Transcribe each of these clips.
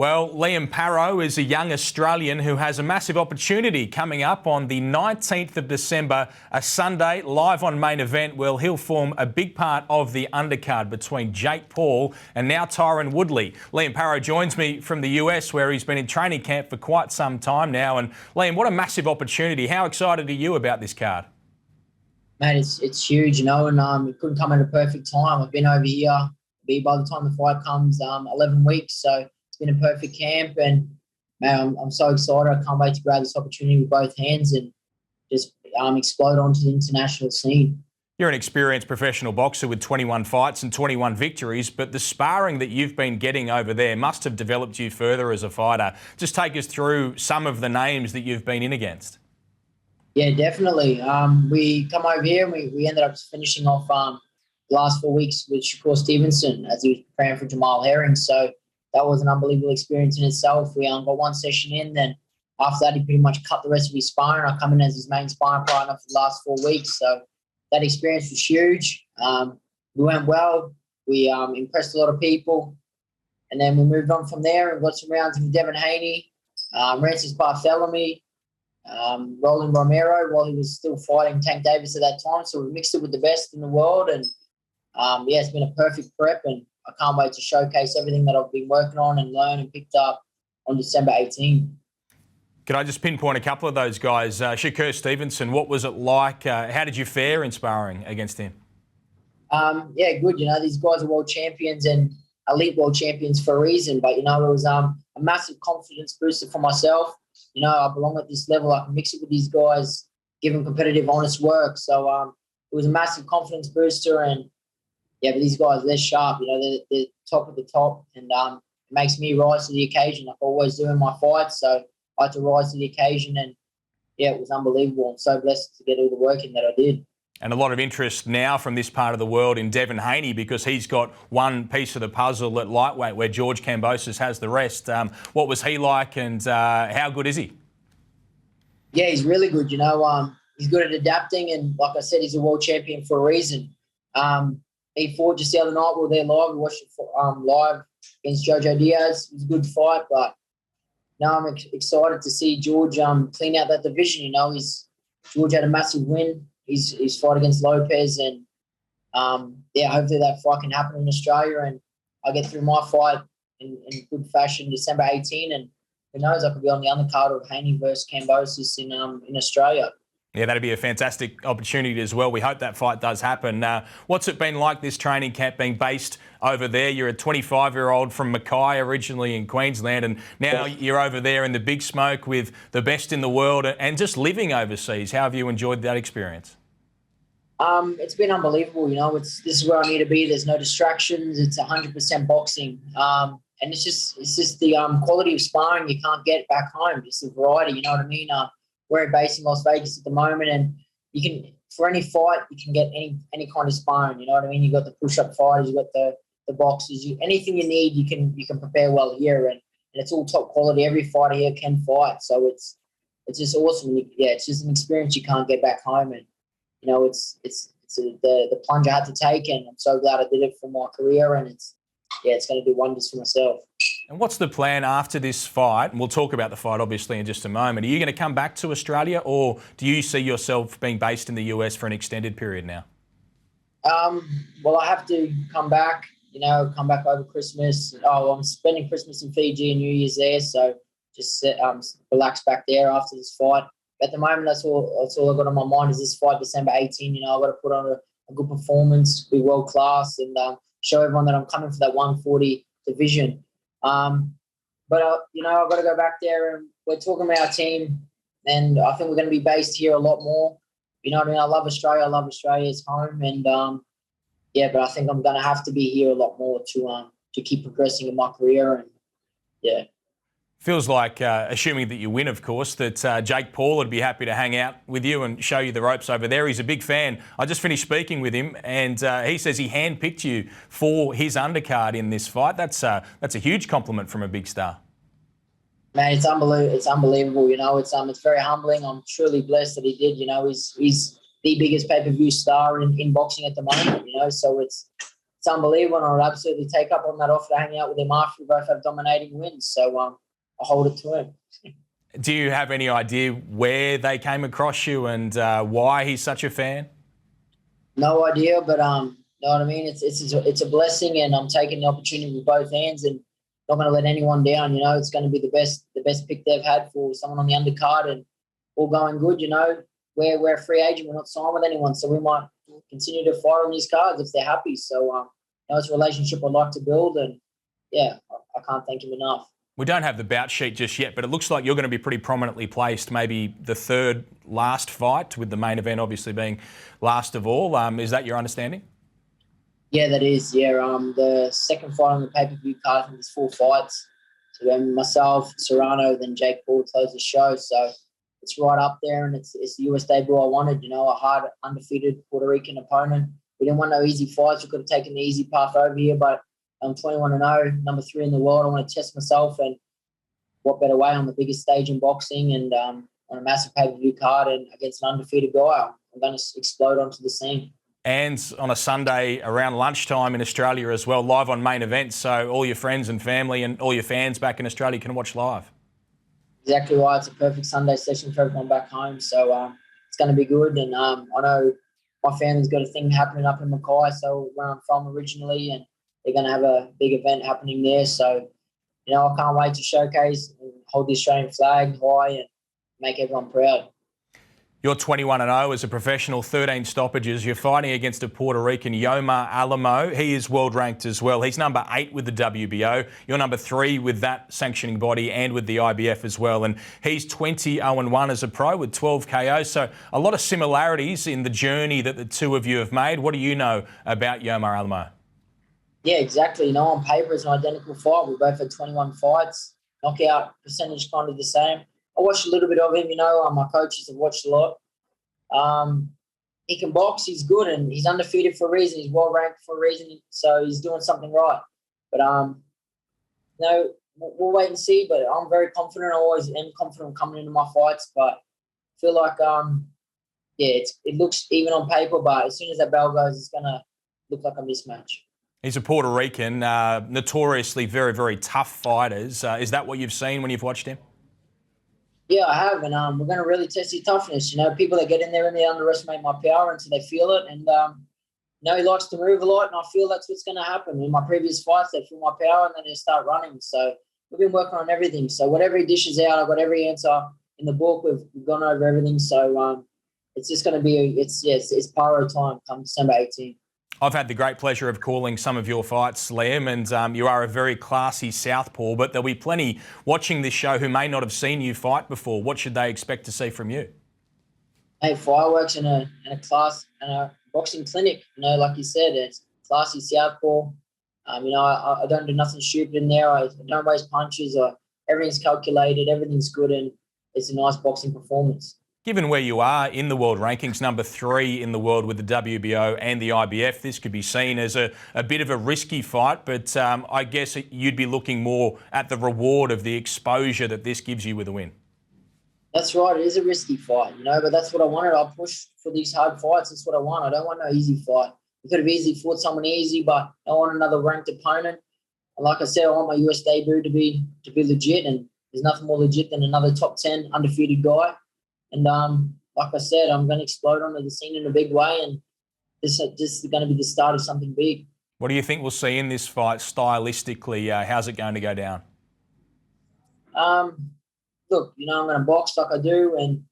Well, Liam Paro is a young Australian who has a massive opportunity coming up on the 19th of December, a Sunday, live on Main Event. Well, he'll form a big part of the undercard between Jake Paul and now Tyron Woodley. Liam Paro joins me from the US, where he's been in training camp for quite some time now. And Liam, what a massive opportunity. How excited are you about this card? Mate, it's huge, you know, and it couldn't come at a perfect time. I've been over here, by the time the fight comes, 11 weeks, so it's been a perfect camp, and man, I'm so excited. I can't wait to grab this opportunity with both hands and just explode onto the international scene. You're an experienced professional boxer with 21 fights and 21 victories, but the sparring that you've been getting over there must have developed you further as a fighter. Just take us through some of the names that you've been in against. Yeah, definitely. We come over here and we ended up finishing off the last 4 weeks with Shakur Stevenson as he was preparing for Jamal Herring. So that was an unbelievable experience in itself. We got one session in, then after that he pretty much cut the rest of his sparring. I come in as his main sparring partner for the last 4 weeks. So that experience was huge. We went well. We impressed a lot of people. And then we moved on from there and got some rounds with Devin Haney, Francis Bartholomew, Roland Romero while he was still fighting Tank Davis at that time. So we mixed it with the best in the world, and yeah, it's been a perfect prep, and I can't wait to showcase everything that I've been working on and learned and picked up on December 18. Could I just pinpoint a couple of those guys? Shakur Stevenson, what was it like? How did you fare in sparring against him? Yeah, good. You know, these guys are world champions and elite world champions for a reason, but you know, it was a massive confidence booster for myself. You know, I belong at this level. I can mix it with these guys, give them competitive, honest work. So it was a massive confidence booster. And, yeah, but these guys, they're sharp. You know, they're top of the top. And it makes me rise to the occasion like I always do in my fights. So I had to rise to the occasion. And, yeah, it was unbelievable. I'm so blessed to get all the work in that I did. And a lot of interest now from this part of the world in Devin Haney, because he's got one piece of the puzzle at lightweight where George Kambosos has the rest. What was he like, and how good is he? Yeah, he's really good. You know, he's good at adapting, and like I said, he's a world champion for a reason. He fought just the other night. We were there live. We watched it live against Jojo Diaz. It was a good fight, but now I'm excited to see George clean out that division. You know, George had a massive win. His fight against Lopez, and yeah, hopefully that fight can happen in Australia, and I get through my fight in good fashion December 18, and who knows, I could be on the undercard of Haney versus Kambosos in Australia. Yeah, that'd be a fantastic opportunity as well. We hope that fight does happen. What's it been like, this training camp, being based over there? You're a 25-year-old from Mackay, originally in Queensland, and now you're over there in the big smoke with the best in the world and just living overseas. How have you enjoyed that experience? It's been unbelievable. You know, this is where I need to be. There's no distractions. It's 100% boxing. And it's just the quality of sparring you can't get back home. Just the variety, you know what I mean? We're based in Las Vegas at the moment, and you can, for any fight, you can get any kind of sparring. You know what I mean? You got the push-up fighters, you got the boxers, anything you need, you can prepare well here, and it's all top quality. Every fighter here can fight, so it's just awesome. Yeah, it's just an experience you can't get back home, and you know, it's the plunge I had to take, and I'm so glad I did it for my career, and it's going to do wonders for myself. And what's the plan after this fight? And we'll talk about the fight, obviously, in just a moment. Are you going to come back to Australia, or do you see yourself being based in the US for an extended period now? Well, I have to come back, you know, come back over Christmas. I'm spending Christmas in Fiji and New Year's there, so just relax back there after this fight. At the moment, that's all I've got on my mind is this fight, December 18. You know, I've got to put on a good performance, be world class, and show everyone that I'm coming for that 140 division. But you know, I've got to go back there, and we're talking about our team, and I think we're going to be based here a lot more. You know what I mean? I love Australia. I love Australia's home, and yeah, but I think I'm going to have to be here a lot more to keep progressing in my career, and yeah. Feels like, assuming that you win, of course, that Jake Paul would be happy to hang out with you and show you the ropes over there. He's a big fan. I just finished speaking with him, and he says he handpicked you for his undercard in this fight. That's a huge compliment from a big star. Man, it's unbelievable. It's unbelievable. You know, it's very humbling. I'm truly blessed that he did. You know, he's the biggest pay-per-view star in boxing at the moment. You know, so it's it's unbelievable, and I would absolutely take up on that offer to hang out with him after. We both have dominating wins, so I hold it to him. Do you have any idea where they came across you and why he's such a fan? No idea, but know what I mean. It's a blessing, and I'm taking the opportunity with both hands, and not going to let anyone down. You know, it's going to be the best pick they've had for someone on the undercard, and all going good. You know, we're a free agent. We're not signed with anyone, so we might continue to fight on these cards if they're happy. So, you know, it's a relationship I'd like to build, and yeah, I can't thank him enough. We don't have the bout sheet just yet, but it looks like you're going to be pretty prominently placed, maybe the third last fight, with the main event obviously being last of all. Is that your understanding? Yeah, that is. Yeah, the second fight on the pay-per-view card, I think there's 4 fights. So then myself, Serrano, then Jake Paul close the show. So it's right up there, and it's the US debut I wanted. You know, a hard, undefeated Puerto Rican opponent. We didn't want no easy fights. We could have taken the easy path over here, but I'm 21-0, number 3 in the world. I want to test myself, and what better way on the biggest stage in boxing, and on a massive pay-per-view card, and against an undefeated guy. I'm going to explode onto the scene. And on a Sunday around lunchtime in Australia as well, live on Main Event, so all your friends and family and all your fans back in Australia can watch live. Exactly right. It's a perfect Sunday session for everyone back home, so it's going to be good. And I know my family's got a thing happening up in Mackay, so where I'm from originally, and they're going to have a big event happening there. So, you know, I can't wait to showcase and hold the Australian flag high and make everyone proud. You're 21-0 as a professional, 13 stoppages. You're fighting against a Puerto Rican, Yomar Alamo. He is world ranked as well. He's number 8 with the WBO. You're number 3 with that sanctioning body and with the IBF as well. And he's 20-0-1 as a pro with 12 KOs. So a lot of similarities in the journey that the two of you have made. What do you know about Yomar Alamo? Yeah, exactly. You know, on paper, it's an identical fight. We both had 21 fights. Knockout percentage kind of the same. I watched a little bit of him, you know. My coaches have watched a lot. He can box. He's good, and he's undefeated for a reason. He's well ranked for a reason, so he's doing something right. But you know, we'll wait and see. But I'm very confident. I always am confident coming into my fights. But I feel like yeah, it looks even on paper, but as soon as that bell goes, it's gonna look like a mismatch. He's a Puerto Rican, notoriously very, very tough fighters. Is that what you've seen when you've watched him? Yeah, I have, and we're going to really test his toughness. You know, people that get in there and they underestimate my power until they feel it. And, you know, he likes to move a lot, and I feel that's what's going to happen. In my previous fights, they feel my power, and then they start running. So we've been working on everything. So whatever he dishes out, I've got every answer in the book. We've gone over everything. So it's just going to be, it's Paro time come December 18th. I've had the great pleasure of calling some of your fights, Liam, and you are a very classy southpaw, but there'll be plenty watching this show who may not have seen you fight before. What should they expect to see from you? Hey, fireworks in a class and a boxing clinic. You know, like you said, it's classy southpaw. You know, I don't do nothing stupid in there. I don't waste punches. Everything's calculated. Everything's good, and it's a nice boxing performance. Given where you are in the world rankings, number 3 in the world with the WBO and the IBF, this could be seen as a bit of a risky fight, but I guess you'd be looking more at the reward of the exposure that this gives you with a win. That's right. It is a risky fight, you know, but that's what I wanted. I pushed for these hard fights. That's what I want. I don't want no easy fight. We could have easily fought someone easy, but I want another ranked opponent. And like I said, I want my US debut to be legit, and there's nothing more legit than another top 10 undefeated guy. And like I said, I'm going to explode onto the scene in a big way, and this is going to be the start of something big. What do you think we'll see in this fight stylistically? How's it going to go down? Look, you know, I'm going to box like I do, and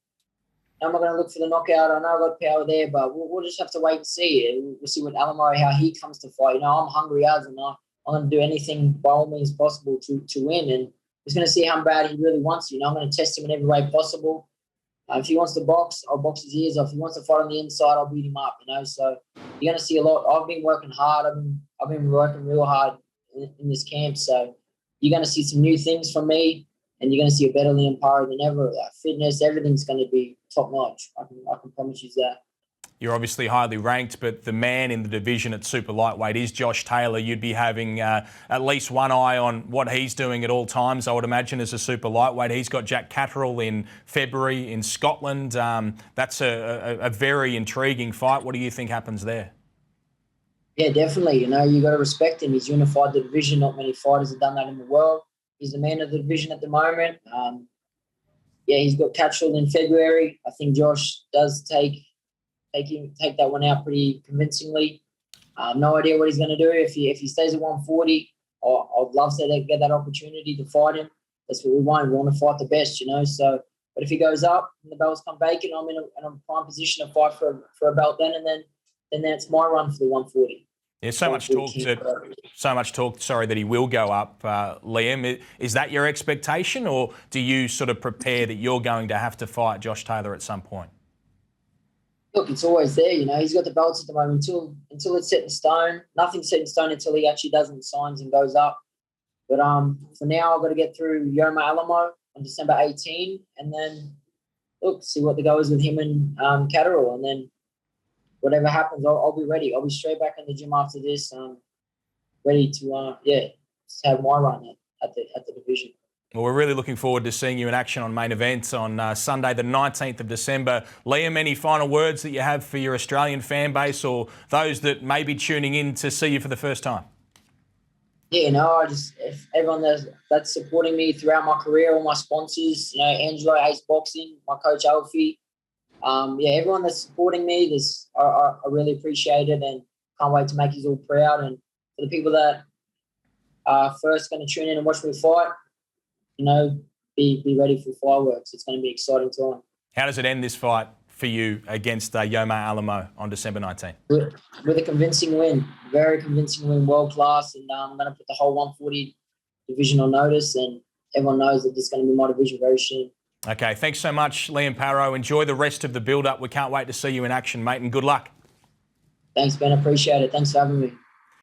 I'm not going to look for the knockout. I know I've got power there, but we'll just have to wait and see. We'll see what Alamo, how he comes to fight. You know, I'm hungry as, and I'm going to do anything by all means possible to win. And he's going to see how bad he really wants. You know, I'm going to test him in every way possible. If he wants to box, I'll box his ears off. If he wants to fight on the inside, I'll beat him up, you know. So you're going to see a lot. I've been working hard. I've been working real hard in this camp. So you're going to see some new things from me, and you're going to see a better Liam Paro than ever. Fitness, everything's going to be top-notch. I can promise you that. You're obviously highly ranked, but the man in the division at super lightweight is Josh Taylor. You'd be having at least one eye on what he's doing at all times, I would imagine, as a super lightweight. He's got Jack Catterall in February in Scotland. That's a very intriguing fight. What do you think happens there? Yeah, definitely. You know, you got to respect him. He's unified the division. Not many fighters have done that in the world. He's the man of the division at the moment. Yeah, he's got captured in February. I think Josh does take that one out pretty convincingly. No idea what he's going to do if he stays at 140. I'd love to get that opportunity to fight him. That's what we want. We want to fight the best, you know. So, but if he goes up and the belts come vacant, I'm in a prime position to fight for a belt then, and then that's my run for the 140. There's so much talk. Sorry, that he will go up, Liam. Is that your expectation, or do you sort of prepare that you're going to have to fight Josh Taylor at some point? Look, it's always there, you know. He's got the belts at the moment until it's set in stone. Nothing's set in stone until he actually doesn't signs and goes up. But for now, I've got to get through Yoma Alamo on December 18, and then see what the go is with him and Catterall, and then whatever happens, I'll be ready. I'll be straight back in the gym after this, ready to have my run at the division. Well, we're really looking forward to seeing you in action on Main Event on Sunday, the 19th of December. Liam, any final words that you have for your Australian fan base or those that may be tuning in to see you for the first time? Yeah, if everyone that's supporting me throughout my career, all my sponsors, Angelo, Ace Boxing, my coach Alfie, everyone that's supporting me, I really appreciate it and can't wait to make you all proud. And for the people that are first going to tune in and watch me fight, be ready for fireworks. It's going to be an exciting time. How does it end, this fight for you against Yoma Alamo on December 19th? With a convincing win, very convincing win, world class, and I'm going to put the whole 140 division on notice, and everyone knows that this is going to be my division very soon. Okay, thanks so much, Liam Paro. Enjoy the rest of the build-up. We can't wait to see you in action, mate, and good luck. Thanks, Ben. Appreciate it. Thanks for having me.